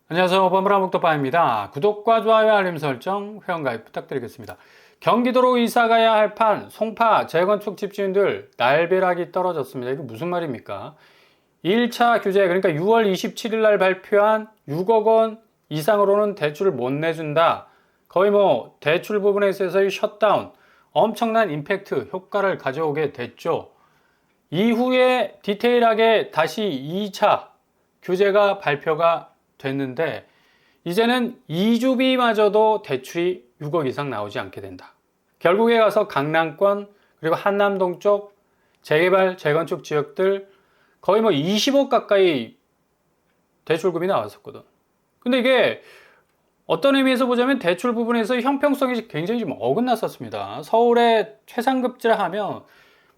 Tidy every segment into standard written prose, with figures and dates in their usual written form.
안녕하세요. 범브라목토파입니다. 구독과 좋아요, 알림 설정, 회원가입 부탁드리겠습니다. 경기도로 이사가야 할 판, 송파 재건축 집주인들 날벼락이 떨어졌습니다. 이게 무슨 말입니까? 1차 규제, 그러니까 6월 27일 날 발표한 6억 원 이상으로는 대출을 못 내준다. 거의 뭐 대출 부분에 있어서의 셧다운, 엄청난 임팩트, 효과를 가져오게 됐죠. 이후에 디테일하게 다시 2차 규제가 발표가 됐는데 이제는 이주비마저도 대출이 6억 이상 나오지 않게 된다. 결국에 가서 강남권 그리고 한남동 쪽 재개발 재건축 지역들 거의 뭐 20억 가까이 대출금이 나왔었거든. 근데 이게 어떤 의미에서 보자면 대출 부분에서 형평성이 굉장히 좀 어긋났었습니다. 서울에 최상급제를 하면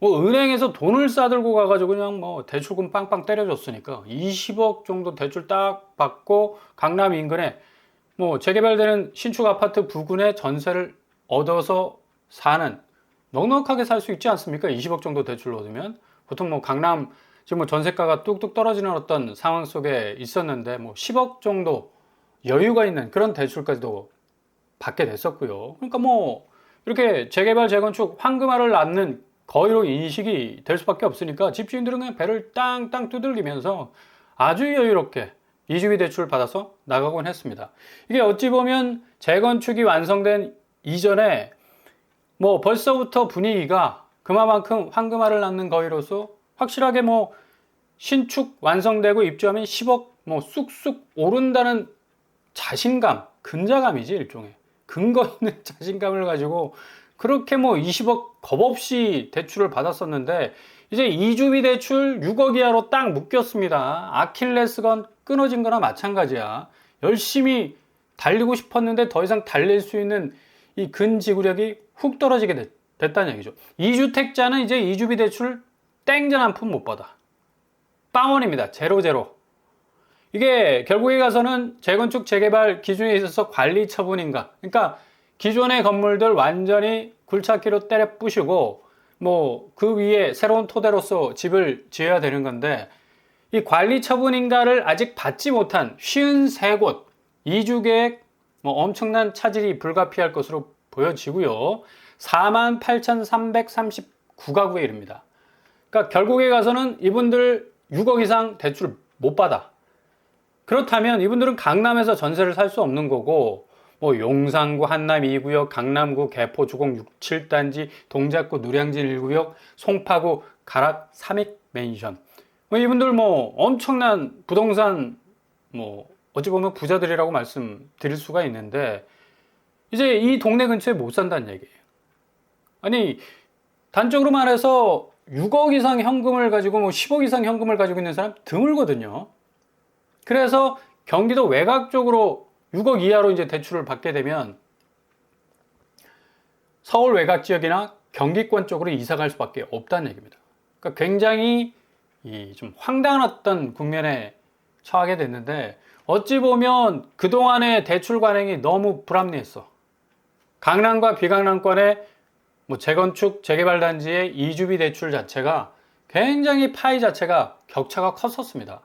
뭐 은행에서 돈을 싸들고 가가지고 그냥 뭐 대출금 빵빵 때려줬으니까 20억 정도 대출 딱 받고 강남 인근에 뭐 재개발되는 신축 아파트 부근에 전세를 얻어서 사는 넉넉하게 살 수 있지 않습니까? 20억 정도 대출을 얻으면 보통 뭐 강남 지금 뭐 전세가가 뚝뚝 떨어지는 어떤 상황 속에 있었는데 뭐 10억 정도 여유가 있는 그런 대출까지도 받게 됐었고요. 그러니까 뭐 이렇게 재개발 재건축 황금알을 낳는 거의로 인식이 될 수밖에 없으니까 집주인들은 그냥 배를 땅땅 두들기면서 아주 여유롭게 이주비 대출을 받아서 나가곤 했습니다. 이게 어찌 보면 재건축이 완성된 이전에 뭐 벌써부터 분위기가 그만큼 황금알을 낳는 거의로서 확실하게 뭐 신축 완성되고 입주하면 10억 뭐 쑥쑥 오른다는 자신감, 근자감이지 일종의 근거 있는 자신감을 가지고 그렇게 뭐 20억 겁없이 대출을 받았었는데 이제 이주비 대출 6억 이하로 딱 묶였습니다. 아킬레스건 끊어진 거나 마찬가지야. 열심히 달리고 싶었는데 더 이상 달릴 수 있는 이 근지구력이 훅 떨어지게 됐다는 얘기죠. 2주택자는 이제 이주비 대출 땡전 한 푼 못 받아. 빵원입니다. 제로. 이게 결국에 가서는 재건축 재개발 기준에 있어서 관리 처분인가. 그러니까 기존의 건물들 완전히 굴착기로 때려 부시고 뭐 그 위에 새로운 토대로서 집을 지어야 되는 건데 이 관리 처분인가를 아직 받지 못한 53곳 이주 계획 뭐 엄청난 차질이 불가피할 것으로 보여지고요. 48,339가구에 이릅니다. 그러니까 결국에 가서는 이분들 6억 이상 대출을 못 받아. 그렇다면 이분들은 강남에서 전세를 살 수 없는 거고 뭐 용산구 한남 2구역, 강남구 개포 주공 6, 7단지, 동작구 누량진 1구역, 송파구 가락 삼익 맨션. 뭐 이분들 뭐 엄청난 부동산 뭐 어찌 보면 부자들이라고 말씀드릴 수가 있는데 이제 이 동네 근처에 못 산다는 얘기예요. 아니 단적으로 말해서 6억 이상 현금을 가지고 뭐 10억 이상 현금을 가지고 있는 사람 드물거든요. 그래서 경기도 외곽 쪽으로 6억 이하로 이제 대출을 받게 되면 서울 외곽 지역이나 경기권 쪽으로 이사 갈 수밖에 없다는 얘기입니다. 그러니까 굉장히 좀 황당한 어떤 국면에 처하게 됐는데 어찌 보면 그동안의 대출 관행이 너무 불합리했어. 강남과 비강남권의 뭐 재건축, 재개발 단지의 이주비 대출 자체가 굉장히 파이 자체가 격차가 컸었습니다.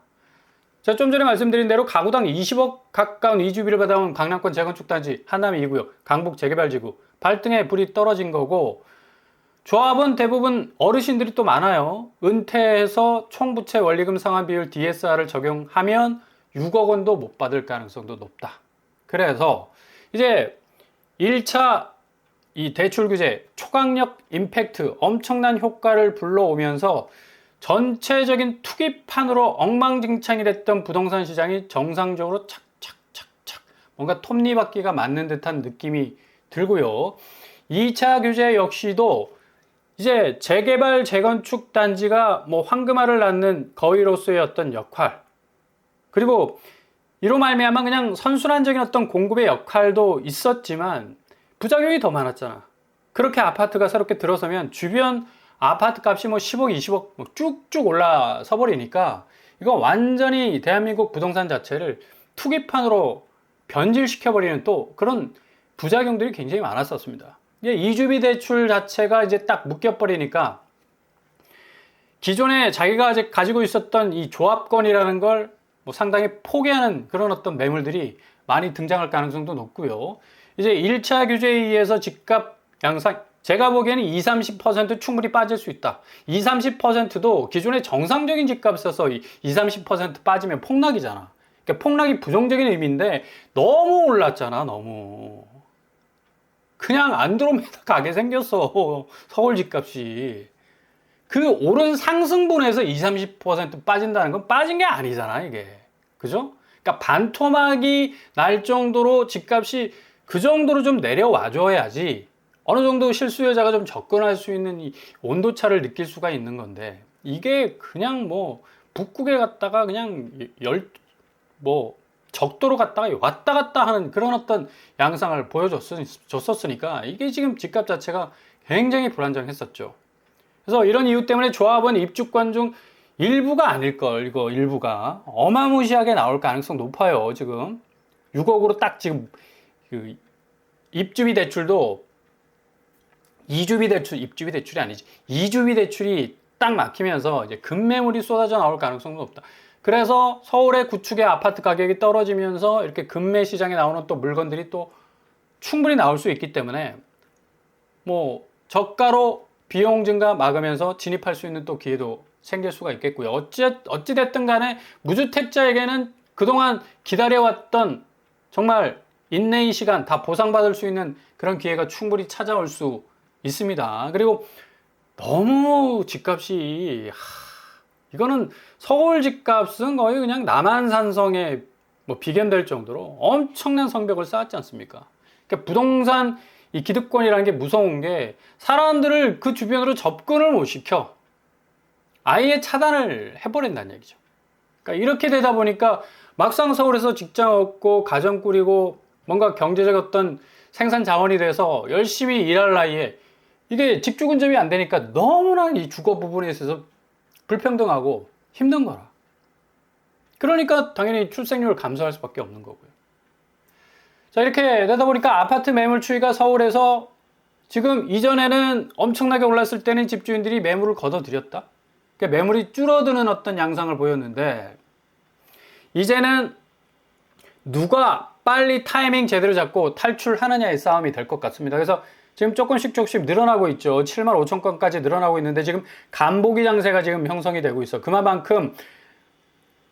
제가 좀 전에 말씀드린 대로 가구당 20억 가까운 이주비를 받아온 강남권 재건축 단지 한남 2구역, 강북 재개발지구 발등에 불이 떨어진 거고 조합은 대부분 어르신들이 또 많아요. 은퇴해서 총부채 원리금 상환 비율 DSR을 적용하면 6억 원도 못 받을 가능성도 높다. 그래서 이제 1차 이 대출 규제 초강력 임팩트 엄청난 효과를 불러오면서 전체적인 투기판으로 엉망진창이 됐던 부동산 시장이 정상적으로 착착착착 뭔가 톱니바퀴가 맞는 듯한 느낌이 들고요. 2차 규제 역시도 이제 재개발 재건축 단지가 뭐 황금알을 낳는 거위로서의 어떤 역할 그리고 이로 말미암아 그냥 선순환적인 어떤 공급의 역할도 있었지만 부작용이 더 많았잖아. 그렇게 아파트가 새롭게 들어서면 주변 아파트 값이 뭐 10억, 20억 뭐 쭉쭉 올라서 버리니까 이거 완전히 대한민국 부동산 자체를 투기판으로 변질시켜버리는 또 그런 부작용들이 굉장히 많았었습니다. 이주비 대출 자체가 이제 딱 묶여버리니까 기존에 자기가 아직 가지고 있었던 이 조합권이라는 걸 뭐 상당히 포기하는 그런 어떤 매물들이 많이 등장할 가능성도 높고요. 이제 1차 규제에 의해서 집값 양상, 제가 보기에는 20, 30% 충분히 빠질 수 있다. 20, 30%도 기존의 정상적인 집값에서 20, 30% 빠지면 폭락이잖아. 그러니까 폭락이 부정적인 의미인데 너무 올랐잖아, 너무. 그냥 안드로메다 가게 생겼어, 서울 집값이. 그 오른 상승분에서 20, 30% 빠진다는 건 빠진 게 아니잖아, 이게. 그죠? 그러니까 반토막이 날 정도로 집값이 그 정도로 좀 내려와 줘야지 어느 정도 실수요자가 좀 접근할 수 있는 이 온도차를 느낄 수가 있는 건데, 이게 그냥 뭐 북극에 갔다가 그냥 뭐 적도로 갔다가 왔다 갔다 하는 그런 어떤 양상을 보여줬었으니까 이게 지금 집값 자체가 굉장히 불안정했었죠. 그래서 이런 이유 때문에 조합원 입주권 중 일부가 아닐걸, 이거 일부가 어마무시하게 나올 가능성 높아요. 지금 6억으로 딱 지금 그 입주비 대출도 입주비 대출이 아니지, 이주비 대출이 딱 막히면서 이제 급매물이 쏟아져 나올 가능성도 높다. 그래서 서울의 구축의 아파트 가격이 떨어지면서 이렇게 급매 시장에 나오는 또 물건들이 또 충분히 나올 수 있기 때문에 뭐 저가로 비용 증가 막으면서 진입할 수 있는 또 기회도 생길 수가 있겠고요. 어찌됐든 간에 무주택자에게는 그동안 기다려왔던 정말 인내의 시간 다 보상받을 수 있는 그런 기회가 충분히 찾아올 수 있습니다. 그리고 너무 집값이 이거는 서울 집값은 거의 그냥 남한산성에 뭐 비견될 정도로 엄청난 성벽을 쌓았지 않습니까? 그러니까 부동산 이 기득권이라는 게 무서운 게 사람들을 그 주변으로 접근을 못 시켜. 아예 차단을 해버린다는 얘기죠. 그러니까 이렇게 되다 보니까 막상 서울에서 직장 얻고 가정 꾸리고 뭔가 경제적 어떤 생산 자원이 돼서 열심히 일할 나이에 이게 집주 근접이 안 되니까 너무나 이 주거 부분에 있어서 불평등하고 힘든 거라. 그러니까 당연히 출생률을 감소할 수밖에 없는 거고요. 자, 이렇게 되다 보니까 아파트 매물 추이가 서울에서 지금 이전에는 엄청나게 올랐을 때는 집주인들이 매물을 걷어들였다. 그러니까 매물이 줄어드는 어떤 양상을 보였는데 이제는 누가 빨리 타이밍 제대로 잡고 탈출하느냐의 싸움이 될 것 같습니다. 그래서 지금 조금씩 늘어나고 있죠. 7만 5천 건까지 늘어나고 있는데 지금 간보기 장세가 지금 형성이 되고 있어. 그만큼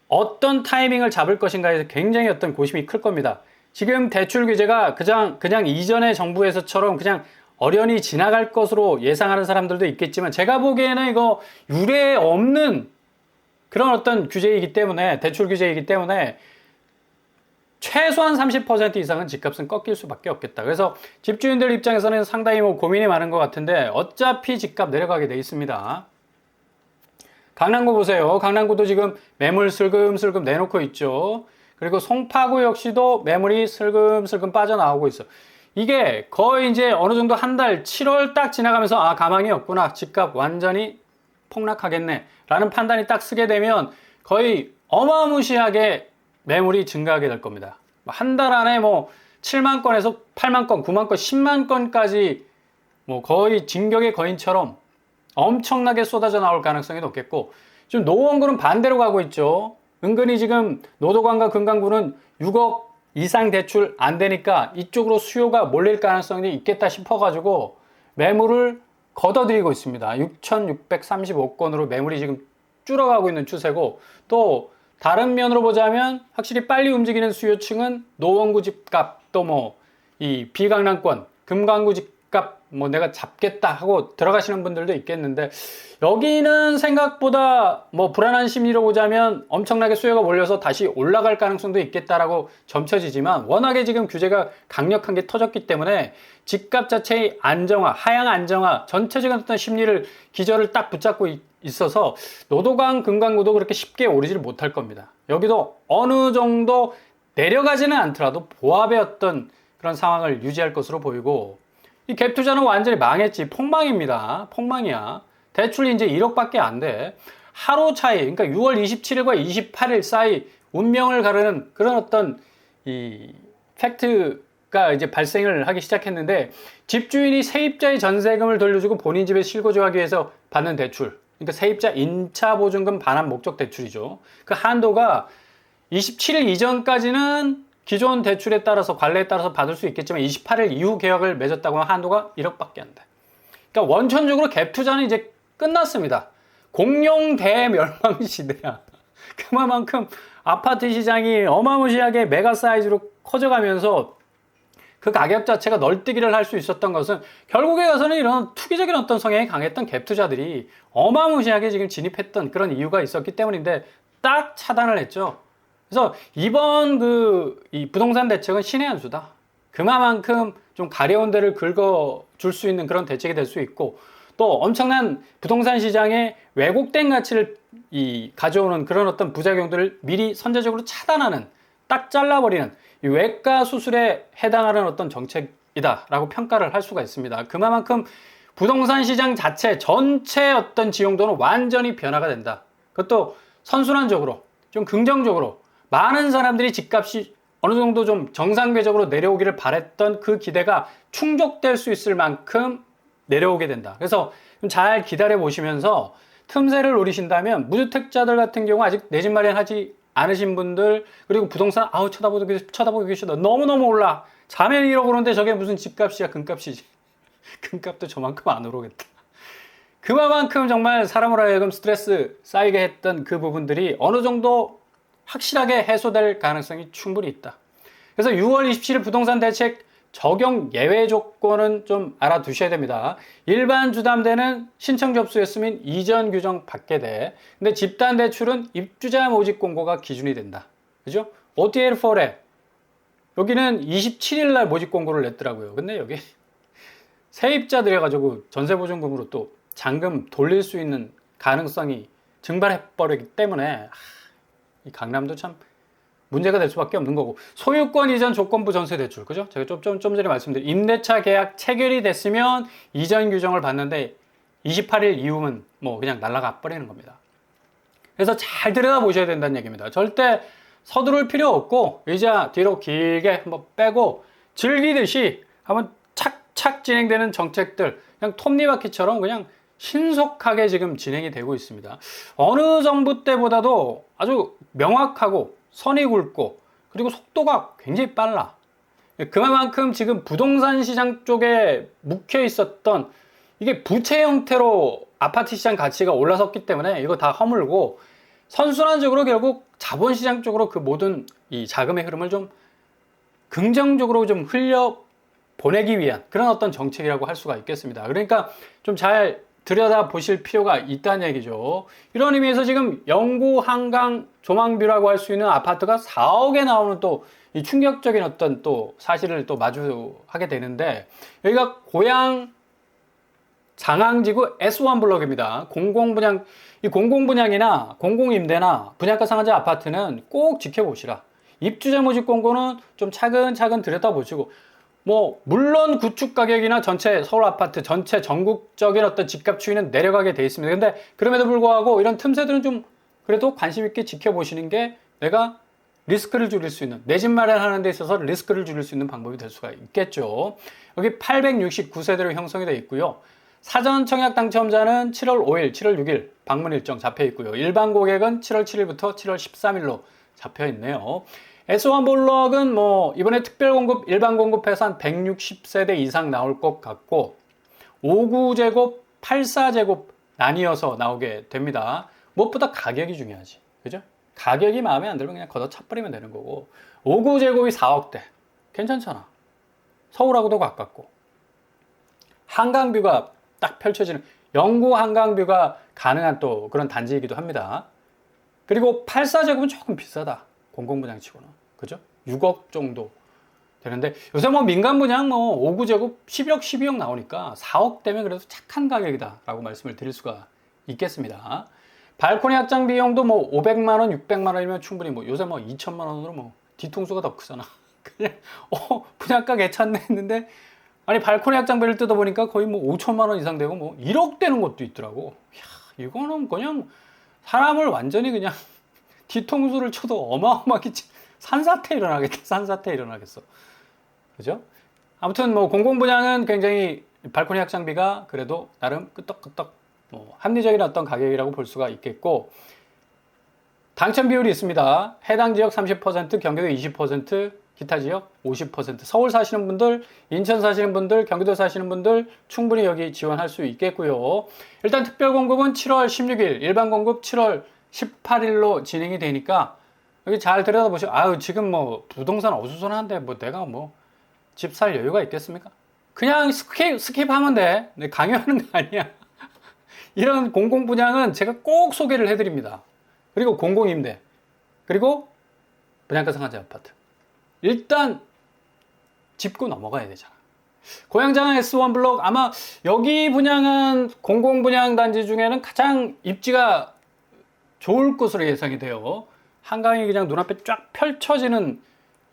어떤 타이밍을 잡을 것인가에서 굉장히 어떤 고심이 클 겁니다. 지금 대출 규제가 그냥 이전의 정부에서처럼 그냥 어련히 지나갈 것으로 예상하는 사람들도 있겠지만 제가 보기에는 이거 유례 없는 그런 어떤 규제이기 때문에, 대출 규제이기 때문에 최소한 30% 이상은 집값은 꺾일 수밖에 없겠다. 그래서 집주인들 입장에서는 상당히 뭐 고민이 많은 것 같은데 어차피 집값 내려가게 돼 있습니다. 강남구 보세요. 강남구도 지금 매물 슬금슬금 내놓고 있죠. 그리고 송파구 역시도 매물이 슬금슬금 빠져나오고 있어. 이게 거의 이제 어느 정도 한 달 7월 딱 지나가면서 가망이 없구나, 집값 완전히 폭락하겠네 라는 판단이 딱 쓰게 되면 거의 어마무시하게 매물이 증가하게 될 겁니다. 한 달 안에 뭐 7만 건에서 8만 건, 9만 건, 10만 건까지 뭐 거의 진격의 거인처럼 엄청나게 쏟아져 나올 가능성이 높겠고, 지금 노원구는 반대로 가고 있죠. 은근히 지금 노도관과 금강구는 6억 이상 대출 안 되니까 이쪽으로 수요가 몰릴 가능성이 있겠다 싶어가지고 매물을 걷어들이고 있습니다. 6,635건으로 매물이 지금 줄어가고 있는 추세고, 또 다른 면으로 보자면 확실히 빨리 움직이는 수요층은 노원구 집값, 또 뭐 이 비강남권, 금강구 집값 뭐 내가 잡겠다 하고 들어가시는 분들도 있겠는데, 여기는 생각보다 뭐 불안한 심리로 보자면 엄청나게 수요가 몰려서 다시 올라갈 가능성도 있겠다라고 점쳐지지만, 워낙에 지금 규제가 강력한 게 터졌기 때문에 집값 자체의 안정화, 하향 안정화, 전체적인 어떤 심리를, 기저를 딱 붙잡고 있어서 노도강, 금강구도 그렇게 쉽게 오르지를 못할 겁니다. 여기도 어느 정도 내려가지는 않더라도 보합의 어떤 그런 상황을 유지할 것으로 보이고, 이 갭 투자는 완전히 망했지. 폭망입니다. 폭망이야. 대출이 이제 1억밖에 안 돼. 하루 차이, 그러니까 6월 27일과 28일 사이 운명을 가르는 그런 어떤 이 팩트가 이제 발생을 하기 시작했는데, 집주인이 세입자의 전세금을 돌려주고 본인 집에 실거주하기 위해서 받는 대출, 그러니까 세입자 임차보증금 반환 목적 대출이죠. 그 한도가 27일 이전까지는 기존 대출에 따라서 관례에 따라서 받을 수 있겠지만 28일 이후 계약을 맺었다고 하면 한도가 1억밖에 안 돼. 그러니까 원천적으로 갭 투자는 이제 끝났습니다. 공룡 대멸망 시대야. 그만큼 아파트 시장이 어마무시하게 메가 사이즈로 커져가면서 그 가격 자체가 널뛰기를 할 수 있었던 것은 결국에 가서는 이런 투기적인 어떤 성향이 강했던 갭 투자들이 어마무시하게 지금 진입했던 그런 이유가 있었기 때문인데 딱 차단을 했죠. 그래서 이번 이 부동산 대책은 신의 한 수다. 그만큼 좀 가려운 데를 긁어줄 수 있는 그런 대책이 될 수 있고 또 엄청난 부동산 시장에 왜곡된 가치를 가져오는 그런 어떤 부작용들을 미리 선제적으로 차단하는 딱 잘라버리는 이 외과 수술에 해당하는 어떤 정책이다라고 평가를 할 수가 있습니다. 그만큼 부동산 시장 자체 전체 어떤 지용도는 완전히 변화가 된다. 그것도 선순환적으로 좀 긍정적으로 많은 사람들이 집값이 어느 정도 좀 정상궤적으로 내려오기를 바랬던 그 기대가 충족될 수 있을 만큼 내려오게 된다. 그래서 좀 잘 기다려 보시면서 틈새를 노리신다면 무주택자들 같은 경우 아직 내 집 마련하지 않으신 분들 그리고 부동산 쳐다보고 계시다. 너무너무 올라. 자매 1억 오르는데 저게 무슨 집값이야 금값이지. 금값도 저만큼 안 오르겠다. 그만큼 정말 사람으로 하여금 스트레스 쌓이게 했던 그 부분들이 어느 정도 확실하게 해소될 가능성이 충분히 있다. 그래서 6월 27일 부동산 대책 적용 예외 조건은 좀 알아두셔야 됩니다. 일반 주담대는 신청 접수였으면 이전 규정 받게 돼. 근데 집단 대출은 입주자 모집 공고가 기준이 된다. 그죠? OTL4래. 여기는 27일 날 모집 공고를 냈더라고요. 근데 여기 세입자 들여가지고 전세보증금으로 또 잔금 돌릴 수 있는 가능성이 증발해버리기 때문에 이 강남도 참 문제가 될 수밖에 없는 거고 소유권 이전 조건부 전세 대출 그죠? 제가 좀 전에 말씀드린 임대차 계약 체결이 됐으면 이전 규정을 받는데 28일 이후는 뭐 그냥 날아가 버리는 겁니다. 그래서 잘 들여다보셔야 된다는 얘기입니다. 절대 서두를 필요 없고 이자 뒤로 길게 한번 빼고 즐기듯이 한번 착착 진행되는 정책들 그냥 톱니바퀴처럼 그냥 신속하게 지금 진행이 되고 있습니다. 어느 정부 때보다도 아주 명확하고 선이 굵고 그리고 속도가 굉장히 빨라. 그만큼 지금 부동산 시장 쪽에 묵혀 있었던 이게 부채 형태로 아파트 시장 가치가 올라섰기 때문에 이거 다 허물고 선순환적으로 결국 자본시장 쪽으로 그 모든 이 자금의 흐름을 좀 긍정적으로 좀 흘려 보내기 위한 그런 어떤 정책이라고 할 수가 있겠습니다. 그러니까 좀 잘 들여다 보실 필요가 있다는 얘기죠. 이런 의미에서 지금 영구 한강 조망뷰라고 할 수 있는 아파트가 4억에 나오는 또 이 충격적인 어떤 또 사실을 또 마주하게 되는데 여기가 고양 장항지구 S1 블럭입니다. 공공분양, 이 공공분양이나 공공임대나 분양가 상한제 아파트는 꼭 지켜보시라. 입주자 모집 공고는 좀 차근차근 들여다보시고 뭐 물론 구축 가격이나 전체 서울 아파트 전체 전국적인 어떤 집값 추이는 내려가게 돼 있습니다. 근데 그럼에도 불구하고 이런 틈새들은 좀 그래도 관심 있게 지켜보시는 게 내가 리스크를 줄일 수 있는 내 집 마련하는 데 있어서 리스크를 줄일 수 있는 방법이 될 수가 있겠죠. 여기 869세대로 형성이 되어 있고요. 사전 청약 당첨자는 7월 5일, 7월 6일 방문 일정 잡혀 있고요. 일반 고객은 7월 7일부터 7월 13일로 잡혀 있네요. S1 블럭은 뭐 이번에 특별 공급, 일반 공급해서 한 160세대 이상 나올 것 같고 59제곱, 84제곱 나뉘어서 나오게 됩니다. 무엇보다 가격이 중요하지. 그죠? 가격이 마음에 안 들면 그냥 걷어차버리면 되는 거고 59제곱이 4억대. 괜찮잖아. 서울하고도 가깝고 한강뷰가 딱 펼쳐지는 영구 한강뷰가 가능한 또 그런 단지이기도 합니다. 그리고 84제곱은 조금 비싸다. 공공분양치고는. 그죠? 6억 정도 되는데 요새 뭐 민간분양 뭐 59제곱 11억 12억 나오니까 4억 되면 그래도 착한 가격이다 라고 말씀을 드릴 수가 있겠습니다. 발코니 확장 비용도 뭐 500만원 600만원이면 충분히 뭐 요새 뭐 2천만원으로 뭐 뒤통수가 더 크잖아. 그냥 분양가 괜찮네 했는데 아니 발코니 확장비를 뜯어보니까 거의 뭐 5천만원 이상 되고 뭐 1억 되는 것도 있더라고. 이야, 이거는 그냥 사람을 완전히 그냥 뒤통수를 쳐도 어마어마하게 산사태 일어나겠다. 산사태 일어나겠어. 그죠? 아무튼 뭐 공공분양은 굉장히 발코니 확장비가 그래도 나름 끄떡끄떡 뭐 합리적인 어떤 가격이라고 볼 수가 있겠고 당첨 비율이 있습니다. 해당 지역 30%, 경기도 20%, 기타 지역 50%. 서울 사시는 분들, 인천 사시는 분들, 경기도 사시는 분들 충분히 여기 지원할 수 있겠고요. 일단 특별 공급은 7월 16일, 일반 공급 7월 18일로 진행이 되니까 여기 잘 들여다보시고, 아유, 지금 뭐 부동산 어수선한데 뭐 내가 뭐 집 살 여유가 있겠습니까? 그냥 스킵하면 돼. 강요하는 거 아니야. 이런 공공분양은 제가 꼭 소개를 해드립니다. 그리고 공공임대, 그리고 분양가 상한제 아파트. 일단 짚고 넘어가야 되잖아. 고양장항 S1 블록, 아마 여기 분양은 공공분양 단지 중에는 가장 입지가 좋을 것으로 예상이 돼요. 한강이 그냥 눈앞에 쫙 펼쳐지는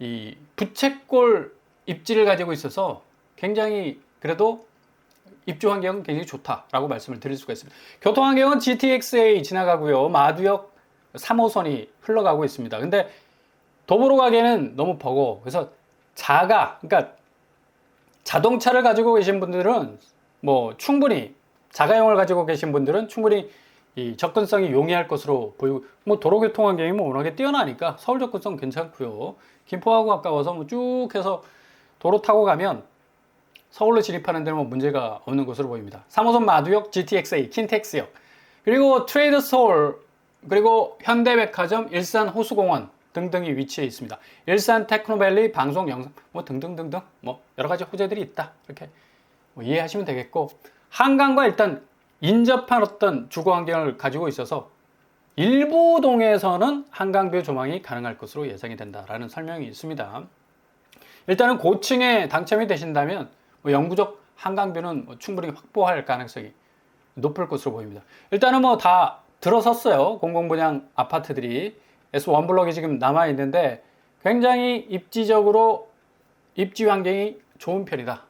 이 부채꼴 입지를 가지고 있어서 굉장히 그래도 입주 환경은 굉장히 좋다라고 말씀을 드릴 수가 있습니다. 교통 환경은 GTX-A 지나가고요. 마두역 3호선이 흘러가고 있습니다. 근데 도보로 가기에는 너무 버거워. 그래서 그러니까 자동차를 가지고 계신 분들은 뭐 충분히, 자가용을 가지고 계신 분들은 충분히 이 접근성이 용이할 것으로 보이고, 뭐 도로교통 환경이 뭐 워낙에 뛰어나니까 서울 접근성 괜찮고요. 김포하고 가까워서 뭐 쭉 해서 도로 타고 가면 서울로 진입하는 데는 뭐 문제가 없는 것으로 보입니다. 3호선 마두역, GTX-A, 킨텍스역, 그리고 트레이드 서울, 그리고 현대백화점, 일산 호수공원 등등이 위치해 있습니다. 일산 테크노밸리, 방송 영상 뭐 등등등등 뭐 여러 가지 호재들이 있다. 이렇게 뭐 이해하시면 되겠고, 한강과 일단 인접한 어떤 주거 환경을 가지고 있어서 일부 동에서는 한강뷰 조망이 가능할 것으로 예상이 된다라는 설명이 있습니다. 일단은 고층에 당첨이 되신다면 뭐 영구적 한강뷰는 뭐 충분히 확보할 가능성이 높을 것으로 보입니다. 일단은 뭐 다 들어섰어요. 공공분양 아파트들이 S1 블럭이 지금 남아 있는데 굉장히 입지적으로 입지 환경이 좋은 편이다.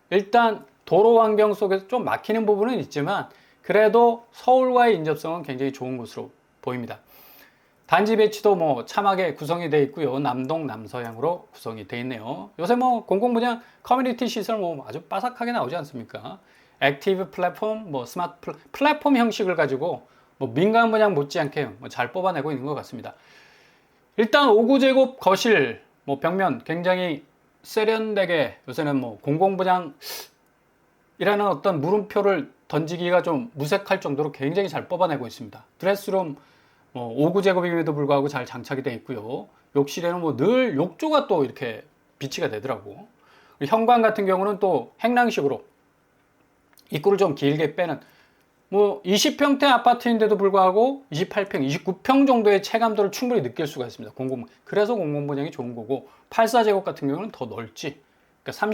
일단 도로 환경 속에서 좀 막히는 부분은 있지만 그래도 서울과의 인접성은 굉장히 좋은 것으로 보입니다. 단지 배치도 뭐 참하게 구성이 되어 있고요. 남동, 남서향으로 구성이 되어 있네요. 요새 뭐 공공분양 커뮤니티 시설 뭐 아주 빠삭하게 나오지 않습니까? 액티브 플랫폼, 뭐 스마트 플랫폼 형식을 가지고 뭐 민간 분양 못지않게 뭐 잘 뽑아내고 있는 것 같습니다. 일단 5구제곱 거실, 뭐 벽면 굉장히 세련되게 요새는 뭐 공공분양이라는 어떤 물음표를 던지기가 좀 무색할 정도로 굉장히 잘 뽑아내고 있습니다. 드레스룸 5구제곱임에도 불구하고 잘 장착이 되어 있고요. 욕실에는 뭐 늘 욕조가 또 이렇게 비치가 되더라고. 현관 같은 경우는 또 행랑식으로 입구를 좀 길게 빼는, 뭐 20평대 아파트인데도 불구하고 28평, 29평 정도의 체감도를 충분히 느낄 수가 있습니다. 그래서 공공분양이 좋은 거고, 84제곱 같은 경우는 더 넓지. 그러니까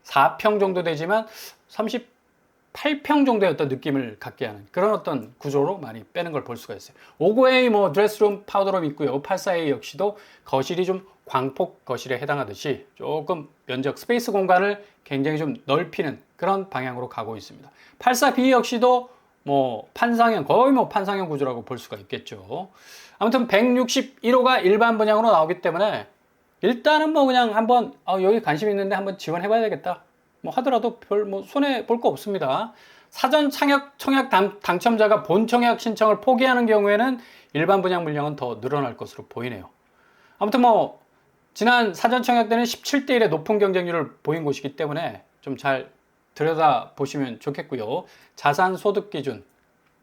34평 정도 되지만 38평 정도의 어떤 느낌을 갖게 하는 그런 어떤 구조로 많이 빼는 걸 볼 수가 있어요. 5구A 뭐 드레스룸, 파우더룸 있고요. 84A 역시도 거실이 좀 광폭 거실에 해당하듯이 조금 면적, 스페이스 공간을 굉장히 좀 넓히는 그런 방향으로 가고 있습니다. 84B 역시도 뭐 판상형, 거의 뭐 판상형 구조라고 볼 수가 있겠죠. 아무튼 161호가 일반 분양으로 나오기 때문에 일단은 뭐 그냥 한번 여기 관심 있는데 한번 지원해 봐야 되겠다 뭐 하더라도 별 뭐 손해 볼 거 없습니다. 사전 청약 당첨자가 본 청약 신청을 포기하는 경우에는 일반 분양 물량은 더 늘어날 것으로 보이네요. 아무튼 뭐 지난 사전 청약 때는 17대1의 높은 경쟁률을 보인 곳이기 때문에 좀 잘 들여다 보시면 좋겠고요. 자산 소득 기준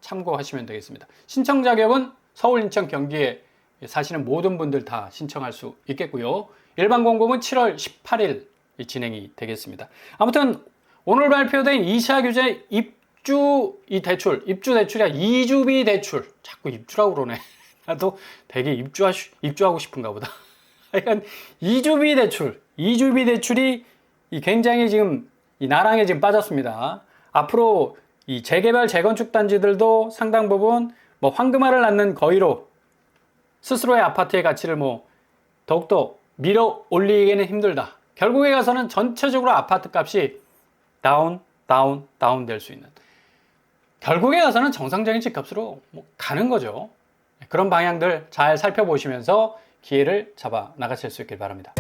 참고하시면 되겠습니다. 신청 자격은 서울, 인천, 경기에 사시는 모든 분들 다 신청할 수 있겠고요. 일반 공급은 7월 18일 진행이 되겠습니다. 아무튼 오늘 발표된 2차 규제 입주 대출이 아니라 이주비 대출. 자꾸 입주라고 그러네. 나도 되게 입주하고 싶은가 보다. 약간 이주비 대출이 굉장히 지금 이 나랑에 지금 빠졌습니다. 앞으로 이 재개발, 재건축 단지들도 상당 부분 뭐 황금알을 낳는 거위로 스스로의 아파트의 가치를 뭐 더욱더 밀어 올리기에는 힘들다. 결국에 가서는 전체적으로 아파트 값이 다운 될 수 있는, 결국에 가서는 정상적인 집값으로 뭐 가는 거죠. 그런 방향들 잘 살펴보시면서 기회를 잡아 나가실 수 있길 바랍니다.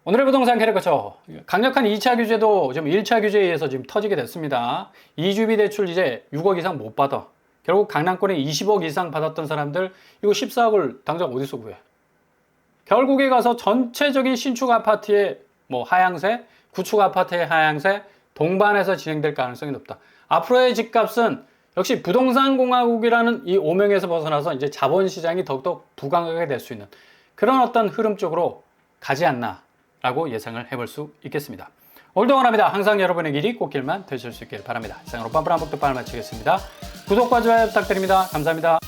오늘의 부동산 캐릭터죠. 강력한 2차 규제도 지금 1차 규제에 의해서 지금 터지게 됐습니다. 2주비 대출 이제 6억 이상 못 받아. 결국 강남권에 20억 이상 받았던 사람들 이거 14억을 당장 어디서 구해? 결국에 가서 전체적인 신축 아파트의 뭐 하향세, 구축 아파트의 하향세, 동반해서 진행될 가능성이 높다. 앞으로의 집값은 역시 부동산 공화국이라는 이 오명에서 벗어나서 이제 자본시장이 더욱더 부강하게 될 수 있는 그런 어떤 흐름 쪽으로 가지 않나라고 예상을 해볼 수 있겠습니다. 오늘도 원합니다. 항상 여러분의 길이 꽃길만 되실 수 있길 바랍니다. 이상으로 빰빰한 복도 빨 마치겠습니다. 구독과 좋아요 부탁드립니다. 감사합니다.